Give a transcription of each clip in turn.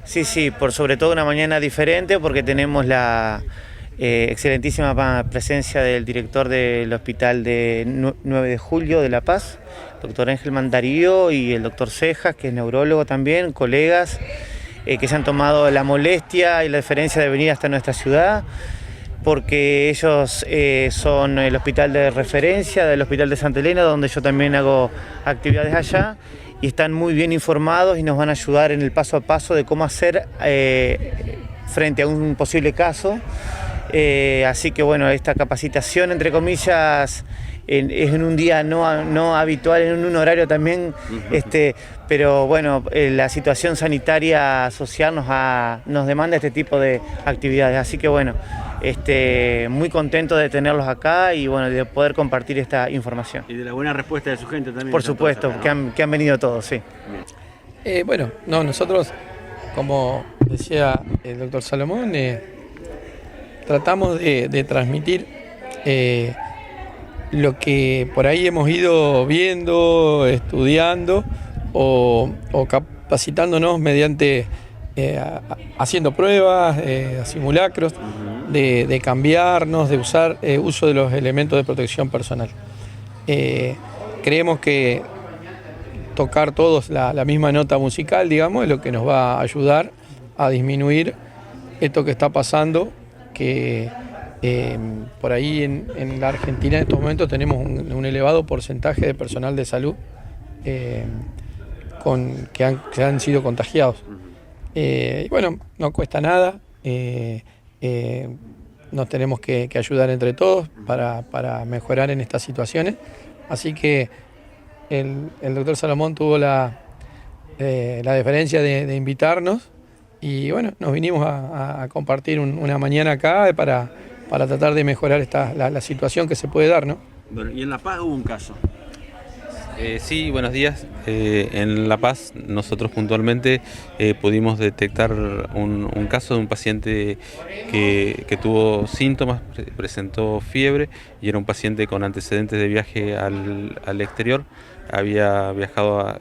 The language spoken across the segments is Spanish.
Sí, sí, por sobre todo una mañana diferente porque tenemos la excelentísima presencia del director del Hospital de 9 de Julio de La Paz, doctor Ángel Mandarío, y el doctor Cejas, que es neurólogo también, colegas que se han tomado la molestia y la deferencia de venir hasta nuestra ciudad, porque ellos son el hospital de referencia del Hospital de Santa Elena, donde yo también hago actividades allá, y están muy bien informados y nos van a ayudar en el paso a paso de cómo hacer frente a un posible caso. Así que bueno, esta capacitación, entre comillas, es en un día no habitual, en un horario también, pero bueno, la situación sanitaria social nos demanda este tipo de actividades, así que bueno, muy contento de tenerlos acá y bueno, de poder compartir esta información. Y de la buena respuesta de su gente también. Por supuesto, acá, ¿no? que han venido todos, sí. Bueno, nosotros, como decía el doctor Salomón, tratamos de transmitir lo que por ahí hemos ido viendo, estudiando o capacitándonos mediante haciendo pruebas, simulacros, de cambiarnos, de usar uso de los elementos de protección personal. Creemos que tocar todos la misma nota musical, digamos, es lo que nos va a ayudar a disminuir esto que está pasando, que por ahí en la Argentina en estos momentos tenemos un elevado porcentaje de personal de salud que han sido contagiados. Y bueno, no cuesta nada, nos tenemos que ayudar entre todos para mejorar en estas situaciones, así que el doctor Salomón tuvo la deferencia de invitarnos y bueno, nos vinimos a compartir una mañana acá para tratar de mejorar la situación que se puede dar, ¿no? Bueno, y en La Paz hubo un caso. Sí, buenos días. En La Paz nosotros puntualmente pudimos detectar un caso de un paciente que tuvo síntomas, presentó fiebre y era un paciente con antecedentes de viaje al exterior. Había viajado a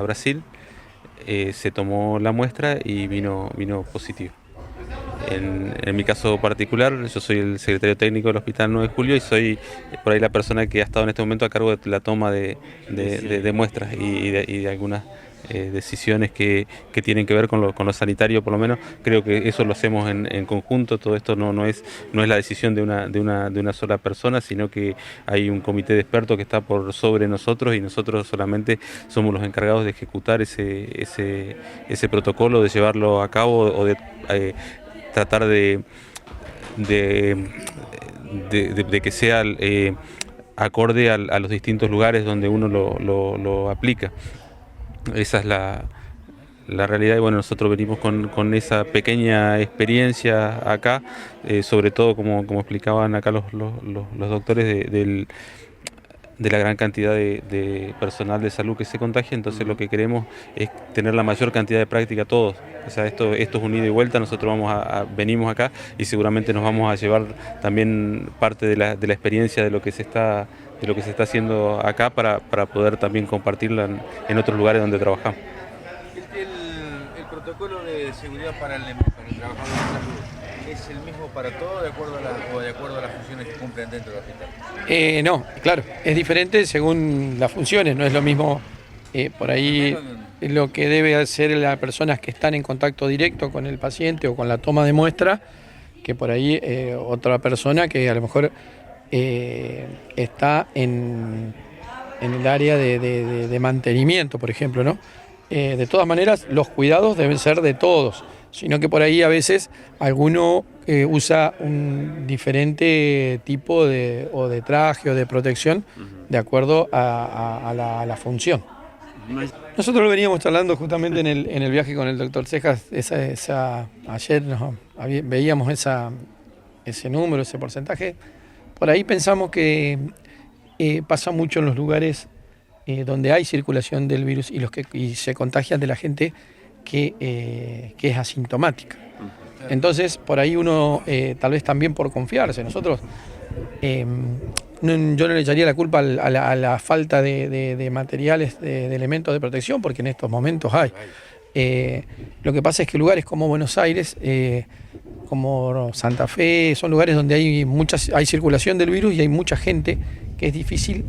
Brasil, se tomó la muestra y vino positivo. En mi caso particular, yo soy el secretario técnico del Hospital 9 de Julio y soy por ahí la persona que ha estado en este momento a cargo de la toma de muestras y de algunas decisiones que tienen que ver con lo sanitario. Por lo menos creo que eso lo hacemos en conjunto. Todo esto no es la decisión de una sola persona, sino que hay un comité de expertos que está por sobre nosotros y nosotros solamente somos los encargados de ejecutar ese protocolo, de llevarlo a cabo o de tratar de que sea acorde a los distintos lugares donde uno lo aplica. Esa es la realidad y bueno, nosotros venimos con esa pequeña experiencia acá, sobre todo como explicaban acá los doctores de la gran cantidad de personal de salud que se contagia. Entonces lo que queremos es tener la mayor cantidad de práctica todos. O sea, esto es un ida y vuelta. Nosotros venimos acá y seguramente nos vamos a llevar también parte de la experiencia de lo que se está haciendo acá para poder también compartirla en otros lugares donde trabajamos. El protocolo de seguridad para el trabajador de salud ¿es el mismo para todos de acuerdo a las funciones que cumplen dentro del hospital? No, claro, es diferente según las funciones, no es lo mismo por ahí lo que debe hacer las personas que están en contacto directo con el paciente o con la toma de muestra, que por ahí otra persona que a lo mejor está en el área de mantenimiento, por ejemplo, ¿no? De todas maneras, los cuidados deben ser de todos, sino que por ahí a veces alguno usa un diferente tipo de traje o de protección de acuerdo a la función. Nosotros lo veníamos charlando justamente en el viaje con el doctor Cejas, ayer veíamos ese número, ese porcentaje. Por ahí pensamos que pasa mucho en los lugares donde hay circulación del virus y se contagian de la gente que es asintomática. Entonces, por ahí uno, tal vez también por confiarse, nosotros, yo no le echaría la culpa a la falta de materiales, de elementos de protección, porque en estos momentos hay. Lo que pasa es que lugares como Buenos Aires, como Santa Fe, son lugares donde hay circulación del virus y hay mucha gente que es difícil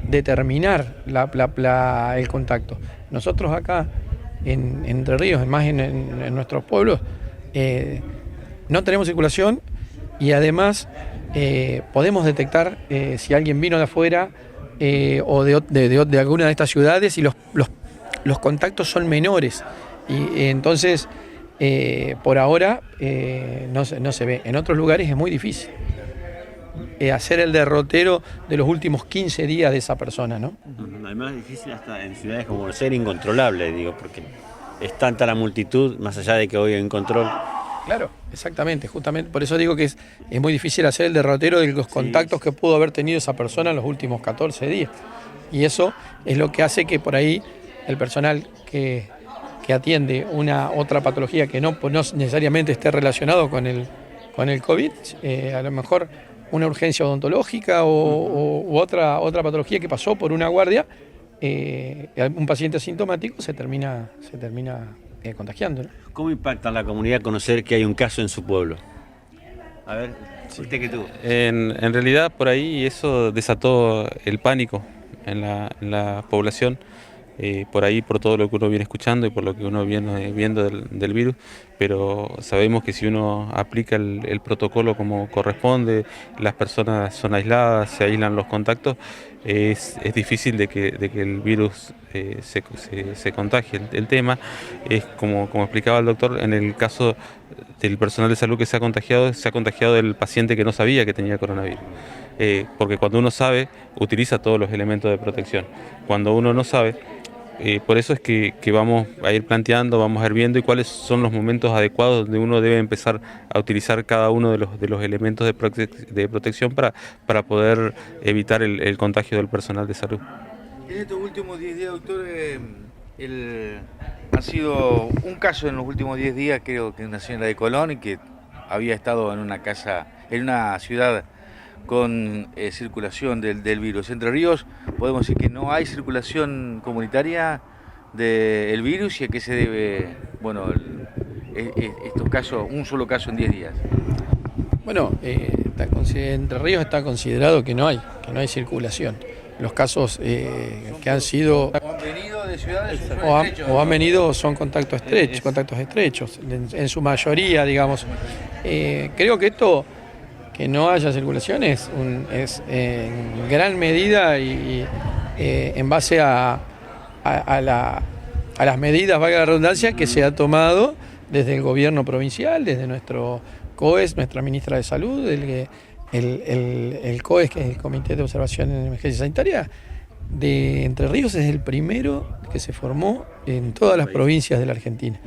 determinar el contacto. Nosotros acá en Entre Ríos, más en nuestros pueblos, no tenemos circulación y además podemos detectar si alguien vino de afuera o de alguna de estas ciudades y los contactos son menores. Y entonces, por ahora, no se ve. En otros lugares es muy difícil hacer el derrotero de los últimos 15 días de esa persona, ¿no? Además es difícil hasta en ciudades como Buenos Aires, incontrolable, digo, porque es tanta la multitud, más allá de que hoy hay un control. Claro, exactamente, justamente por eso digo que es muy difícil hacer el derrotero de los contactos que pudo haber tenido esa persona en los últimos 14 días. Y eso es lo que hace que por ahí el personal que atiende otra patología que no necesariamente esté relacionado con el COVID, a lo mejor una urgencia odontológica u otra patología que pasó por una guardia, un paciente asintomático se termina contagiando, ¿no? ¿Cómo impacta a la comunidad conocer que hay un caso en su pueblo? A ver, usted que tú. En realidad por ahí eso desató el pánico en la población, por ahí por todo lo que uno viene escuchando y por lo que uno viene viendo del virus, pero sabemos que si uno aplica el protocolo como corresponde, las personas son aisladas, se aíslan los contactos, es difícil de que el virus se contagie. El tema es, como explicaba el doctor, en el caso del personal de salud que se ha contagiado del paciente que no sabía que tenía coronavirus. Porque cuando uno sabe, utiliza todos los elementos de protección. Cuando uno no sabe, por eso es que vamos a ir planteando, vamos a ir viendo y cuáles son los momentos adecuados donde uno debe empezar a utilizar cada uno de los elementos de protección para poder evitar el contagio del personal de salud. En estos últimos 10 días, doctor, ha sido un caso en los últimos 10 días, creo que una señora de Colón, que había estado en una casa, en una ciudad con circulación del virus. Entre Ríos podemos decir que no hay circulación comunitaria del virus. ¿Y a qué se debe, estos casos, un solo caso en 10 días? Bueno, Entre Ríos está considerado que no hay circulación. Los casos que han sido ¿O han venido de ciudades o han venido son contactos estrechos, en su mayoría, digamos. Creo que esto, que no haya circulación, es en gran medida y en base a las medidas, valga la redundancia, que se ha tomado desde el gobierno provincial, desde nuestro COES, nuestra ministra de Salud, el COES, que es el Comité de Observación en Emergencia Sanitaria de Entre Ríos, es el primero que se formó en todas las provincias de la Argentina.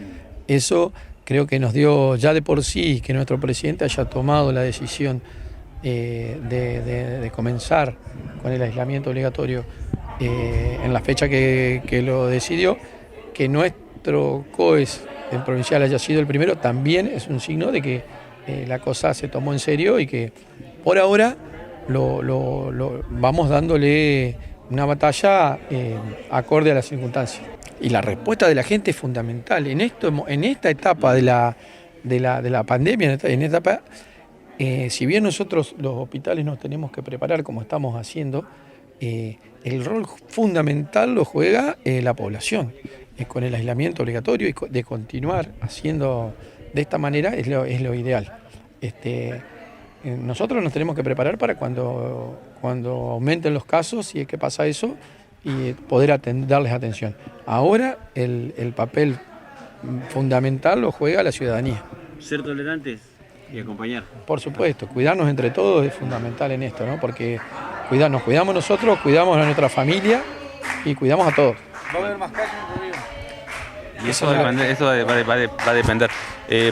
Eso creo que nos dio ya de por sí que nuestro presidente haya tomado la decisión de comenzar con el aislamiento obligatorio en la fecha que lo decidió, que nuestro COES el provincial haya sido el primero, también es un signo de que la cosa se tomó en serio y que por ahora vamos dándole una batalla acorde a las circunstancias. Y la respuesta de la gente es fundamental. En esta etapa de la pandemia, si bien nosotros los hospitales nos tenemos que preparar como estamos haciendo, el rol fundamental lo juega la población. Con el aislamiento obligatorio y de continuar haciendo de esta manera es lo ideal. Nosotros nos tenemos que preparar para cuando aumenten los casos, si es que pasa eso, y poder darles atención. Ahora el papel fundamental lo juega la ciudadanía. Ser tolerantes y acompañar. Por supuesto, cuidarnos entre todos es fundamental en esto, ¿no? Porque nos cuidamos nosotros, cuidamos a nuestra familia y cuidamos a todos. ¿Va a haber más casos en Río? Y eso va a depender.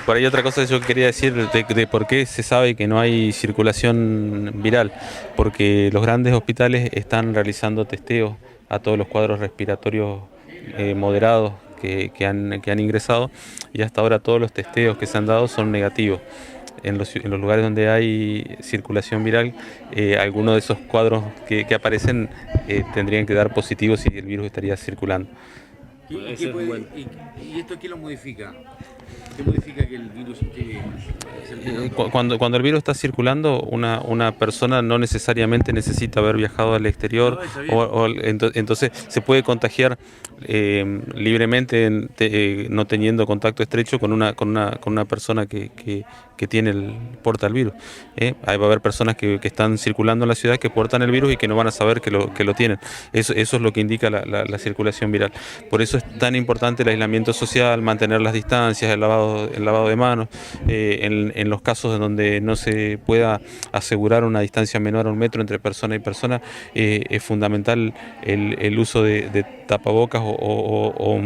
Por ahí otra cosa que yo quería decir de por qué se sabe que no hay circulación viral, porque los grandes hospitales están realizando testeos a todos los cuadros respiratorios moderados que han ingresado, y hasta ahora todos los testeos que se han dado son negativos. En los lugares donde hay circulación viral, algunos de esos cuadros que aparecen tendrían que dar positivos y el virus estaría circulando. Ese es un buen- ¿Y esto qué lo modifica? ¿Qué modifica que el virus esté circulando? Cuando el virus está circulando, una persona no necesariamente necesita haber viajado al exterior, No, está bien. entonces se puede contagiar libremente, no teniendo contacto estrecho con una persona que porta el virus. Ahí va a haber personas que están circulando en la ciudad que portan el virus y que no van a saber que lo tienen. Eso es lo que indica la circulación viral. Por eso es tan importante el aislamiento social, mantener las distancias, el lavado de manos. En los casos en donde no se pueda asegurar una distancia menor a 1 metro entre persona y persona, es fundamental el uso de tapabocas o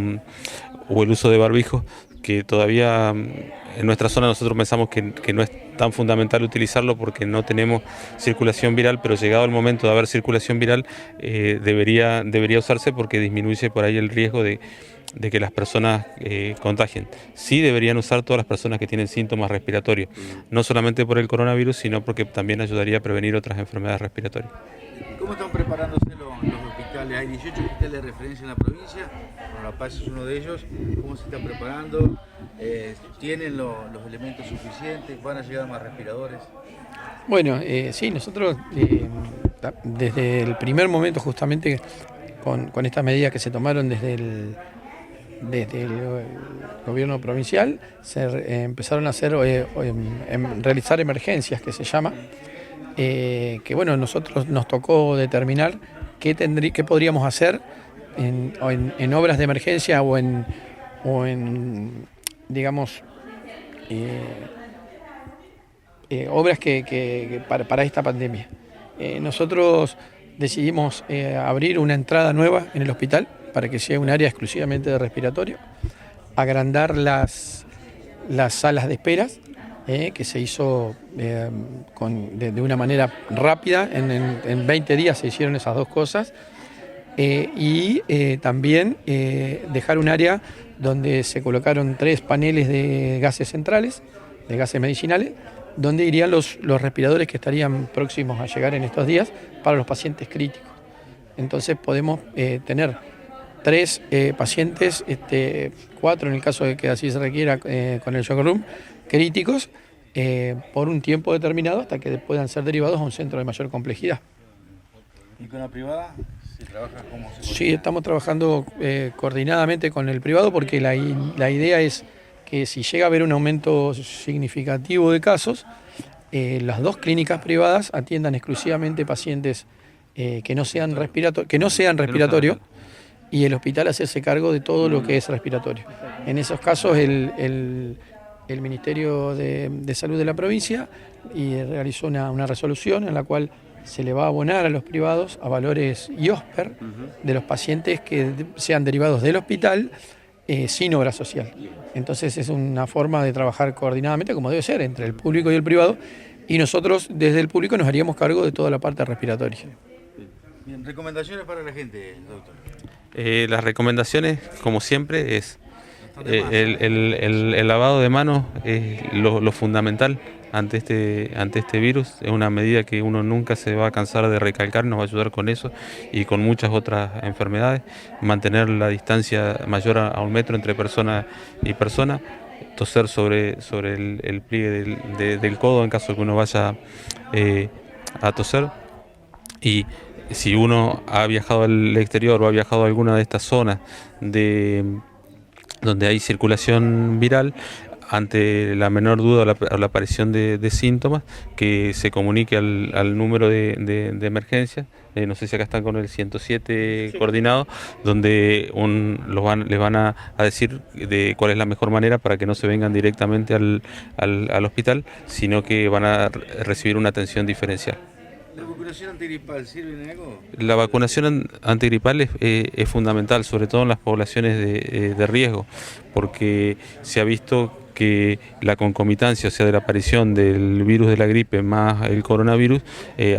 el uso de barbijos, que todavía en nuestra zona nosotros pensamos que no es tan fundamental utilizarlo porque no tenemos circulación viral, pero llegado el momento de haber circulación viral, debería usarse porque disminuye por ahí el riesgo de que las personas contagien. Sí deberían usar todas las personas que tienen síntomas respiratorios, no solamente por el coronavirus, sino porque también ayudaría a prevenir otras enfermedades respiratorias. ¿Cómo están preparándose los hospitales? Hay 18 hospitales de referencia en la provincia, bueno, La Paz es uno de ellos. ¿Cómo se están preparando? ¿Tienen los elementos suficientes? ¿Van a llegar más respiradores? Bueno, sí, nosotros desde el primer momento justamente con estas medidas que se tomaron desde el gobierno provincial, empezaron a hacer, realizar emergencias, que se llama, que bueno, nosotros nos tocó determinar qué podríamos hacer en obras de emergencia o en digamos, obras que para esta pandemia. Nosotros decidimos abrir una entrada nueva en el hospital para que sea un área exclusivamente de respiratorio, agrandar las salas de esperas, que se hizo de una manera rápida, en 20 días se hicieron esas dos cosas, y también dejar un área donde se colocaron 3 paneles de gases centrales, de gases medicinales, donde irían los respiradores que estarían próximos a llegar en estos días para los pacientes críticos. Entonces podemos tener 3 pacientes, 4 en el caso de que así se requiera con el shock room, críticos, por un tiempo determinado hasta que puedan ser derivados a un centro de mayor complejidad. ¿Y con la privada? ¿Se trabaja como se Sí, estamos trabajando coordinadamente con el privado porque la idea es que si llega a haber un aumento significativo de casos, las 2 clínicas privadas atiendan exclusivamente pacientes que no sean respiratorios, y el hospital hacerse cargo de todo lo que es respiratorio. En esos casos el Ministerio de Salud de la provincia realizó una resolución en la cual se le va a abonar a los privados a valores IOSPER de los pacientes que sean derivados del hospital sin obra social. Entonces es una forma de trabajar coordinadamente, como debe ser, entre el público y el privado, y nosotros desde el público nos haríamos cargo de toda la parte respiratoria. Bien, recomendaciones para la gente, doctor. Las recomendaciones, como siempre, es el lavado de manos es lo fundamental ante este virus. Es una medida que uno nunca se va a cansar de recalcar, nos va a ayudar con eso y con muchas otras enfermedades. Mantener la distancia mayor a 1 metro entre persona y persona. Toser sobre el pliegue del codo en caso de que uno vaya a toser. Y si uno ha viajado al exterior o ha viajado a alguna de estas zonas donde hay circulación viral, ante la menor duda o la aparición de síntomas, que se comunique al número de emergencia. No sé si acá están con el 107 coordinado, donde les van a decir cuál es la mejor manera para que no se vengan directamente al hospital, sino que van a recibir una atención diferencial. ¿La vacunación antigripal sirve en algo? La vacunación antigripal es fundamental, sobre todo en las poblaciones de riesgo, porque se ha visto que la concomitancia, o sea, de la aparición del virus de la gripe más el coronavirus,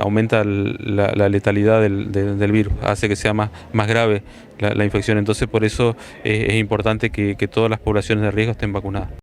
aumenta la letalidad del virus, hace que sea más grave la infección. Entonces, por eso es importante que todas las poblaciones de riesgo estén vacunadas.